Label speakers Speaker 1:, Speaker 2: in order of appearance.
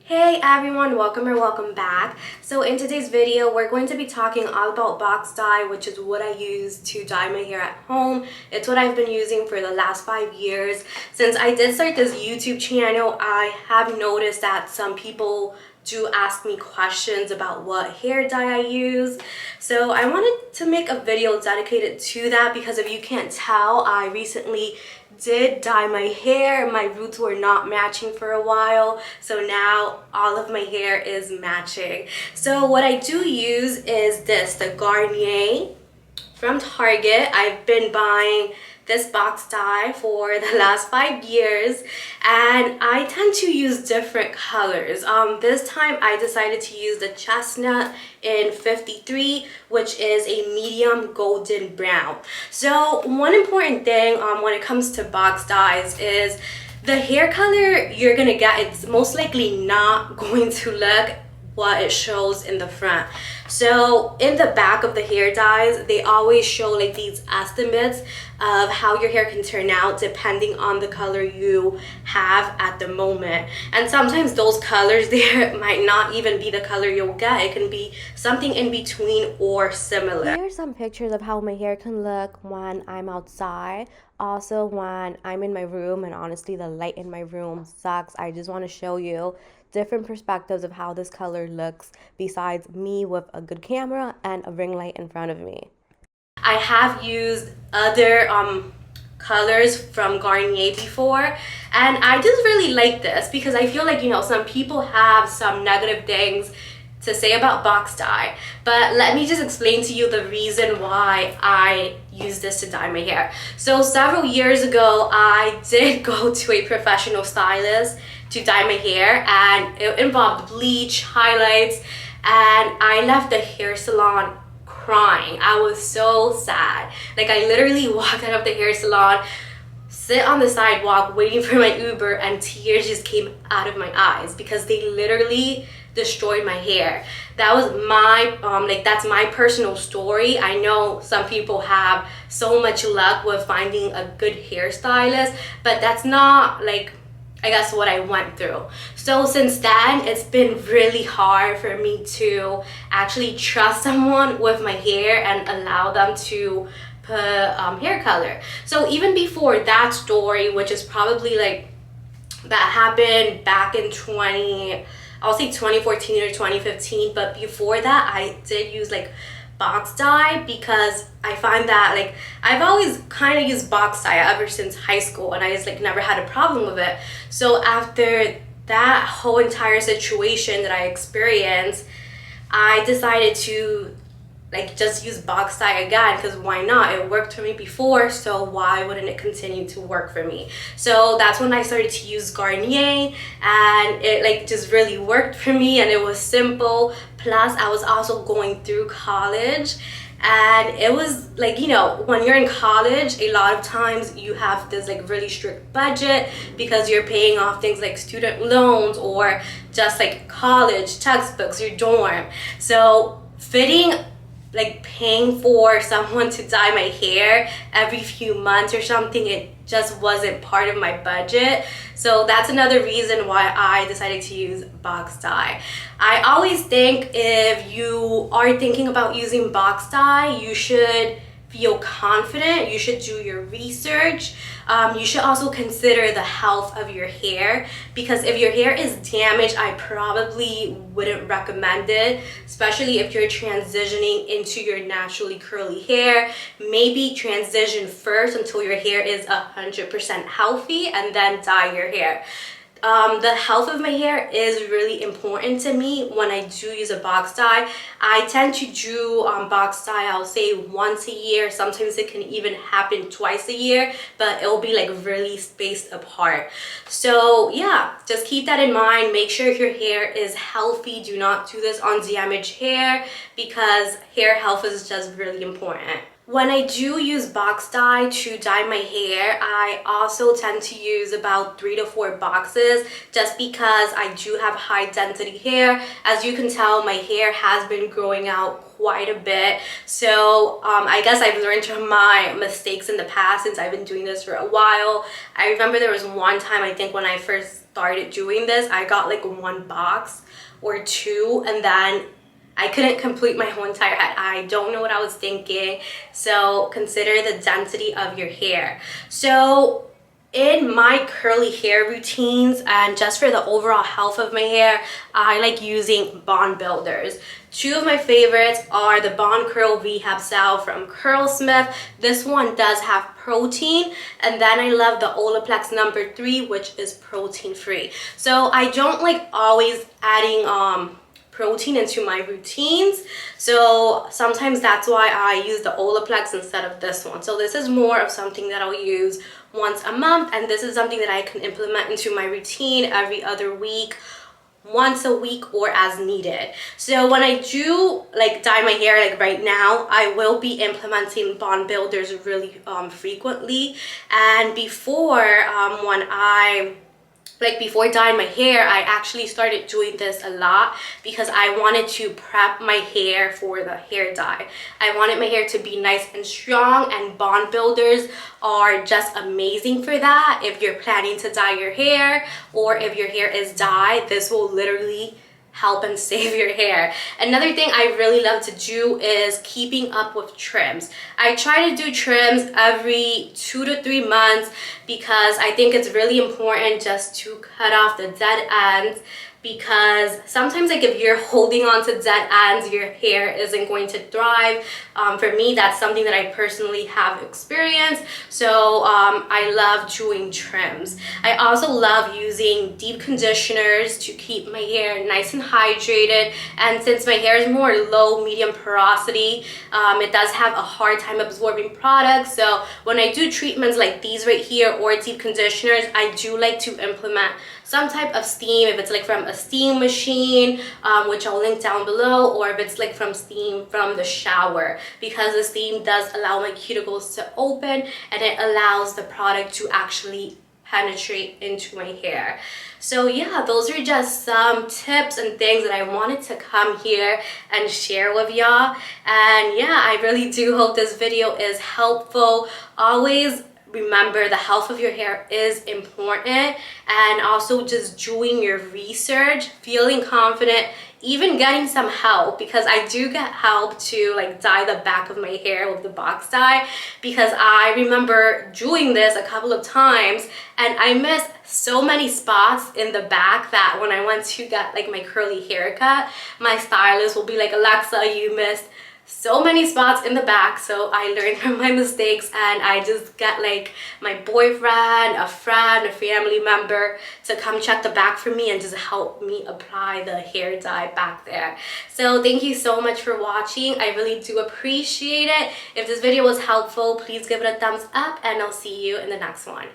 Speaker 1: Hey everyone, welcome back. So in today's video, we're going to be talking all about box dye, which is what I use to dye my hair at home. It's what I've been using for the last 5 years. Since I did start this YouTube channel, I have noticed that some people do ask me questions about what hair dye I use. So I wanted to make a video dedicated to that because if you can't tell, I recently did dye my hair. My roots were not matching for a while, so now all of my hair is matching. So what I do use is the Garnier from Target. I've been buying this box dye for the last 5 years and I tend to use different colors. This time I decided to use the chestnut in 53, which is a medium golden brown. So one important thing when it comes to box dyes is the hair color you're gonna get, it's most likely not going to look what it shows in the front. So in the back of the hair dyes, they always show like these estimates of how your hair can turn out depending on the color you have at the moment. And sometimes those colors there might not even be the color you'll get. It can be something in between or similar. Here are some pictures of how my hair can look when I'm outside. Also when I'm in my room, and honestly the light in my room sucks. I just want to show you different perspectives of how this color looks besides me with a good camera and a ring light in front of me. I have used other colors from Garnier before, and I just really like this because I feel like, you know, some people have some negative things to say about box dye, but let me just explain to you the reason why I use this to dye my hair. So several years ago, I did go to a professional stylist to dye my hair, and it involved bleach, highlights, and I left the hair salon crying. I was so sad. Like I literally walked out of the hair salon, sit on the sidewalk waiting for my Uber, and tears just came out of my eyes because they literally destroyed my hair. That was my that's my personal story. I know some people have so much luck with finding a good hairstylist, but that's not like, I guess, what I went through. So since then, it's been really hard for me to actually trust someone with my hair and allow them to put hair color. So even before that story, which is probably like, that happened back in I'll say 2014 or 2015, but before that I did use like box dye because I find that like I've always kind of used box dye ever since high school, and I just like never had a problem with it. So after that whole entire situation that I experienced, I decided to like just use box dye again because why not? It worked for me before, so why wouldn't it continue to work for me? So that's when I started to use Garnier, and it like just really worked for me, and it was simple. Plus I was also going through college, and it was like, you know, when you're in college, a lot of times you have this like really strict budget because you're paying off things like student loans or just like college textbooks, your dorm. So like paying for someone to dye my hair every few months or something, it just wasn't part of my budget. So that's another reason why I decided to use box dye. I always think if you are thinking about using box dye, you should feel confident, you should do your research. You should also consider the health of your hair, because if your hair is damaged, I probably wouldn't recommend it, especially if you're transitioning into your naturally curly hair. Maybe transition first until your hair is 100% healthy and then dye your hair. The health of my hair is really important to me when I do use a box dye. I tend to do box dye, I'll say once a year. Sometimes it can even happen twice a year, but it'll be like really spaced apart. So yeah, just keep that in mind. Make sure your hair is healthy. Do not do this on damaged hair because hair health is just really important. When I do use box dye to dye my hair, I also tend to use about 3 to 4 boxes just because I do have high density hair. As you can tell, my hair has been growing out quite a bit. So I guess I've learned from my mistakes in the past since I've been doing this for a while. I remember there was one time, I think when I first started doing this, I got like 1 box or 2, and then I couldn't complete my whole entire head. I don't know what I was thinking. So consider the density of your hair. So in my curly hair routines and just for the overall health of my hair, I like using bond builders. 2 of my favorites are the Bond Curl Rehab Cell from Curlsmith. This one does have protein, and then I love the Olaplex number 3, which is protein free. So I don't like always adding protein into my routines, so sometimes that's why I use the Olaplex instead of this one. So this is more of something that I'll use once a month, and this is something that I can implement into my routine every other week, once a week, or as needed. So when I do like dye my hair, like right now, I will be implementing bond builders really frequently. And before before dyeing my hair, I actually started doing this a lot because I wanted to prep my hair for the hair dye. I wanted my hair to be nice and strong, and bond builders are just amazing for that. If you're planning to dye your hair, or if your hair is dyed, this will literally help and save your hair. Another thing I really love to do is keeping up with trims. I try to do trims every 2 to 3 months because I think it's really important just to cut off the dead ends, because sometimes like if you're holding on to dead ends, your hair isn't going to thrive. For me, that's something that I personally have experienced. So I love doing trims. I also love using deep conditioners to keep my hair nice and hydrated. And since my hair is more low, medium porosity, it does have a hard time absorbing products. So when I do treatments like these right here or deep conditioners, I do like to implement some type of steam, if it's like from a steam machine, which I'll link down below, or if it's like from steam from the shower, because the steam does allow my cuticles to open and it allows the product to actually penetrate into my hair. So yeah, those are just some tips and things that I wanted to come here and share with y'all. And yeah, I really do hope this video is helpful. Always remember, the health of your hair is important, and also just doing your research, feeling confident, even getting some help, because I do get help to like dye the back of my hair with the box dye, because I remember doing this a couple of times and I missed so many spots in the back that when I went to get like my curly haircut, my stylist will be like, Alexa, you missed so many spots in the back. So I learned from my mistakes, and I just get like my boyfriend, a friend, a family member to come check the back for me and just help me apply the hair dye back there. So thank you so much for watching. I really do appreciate it. If this video was helpful, please give it a thumbs up, and I'll see you in the next one.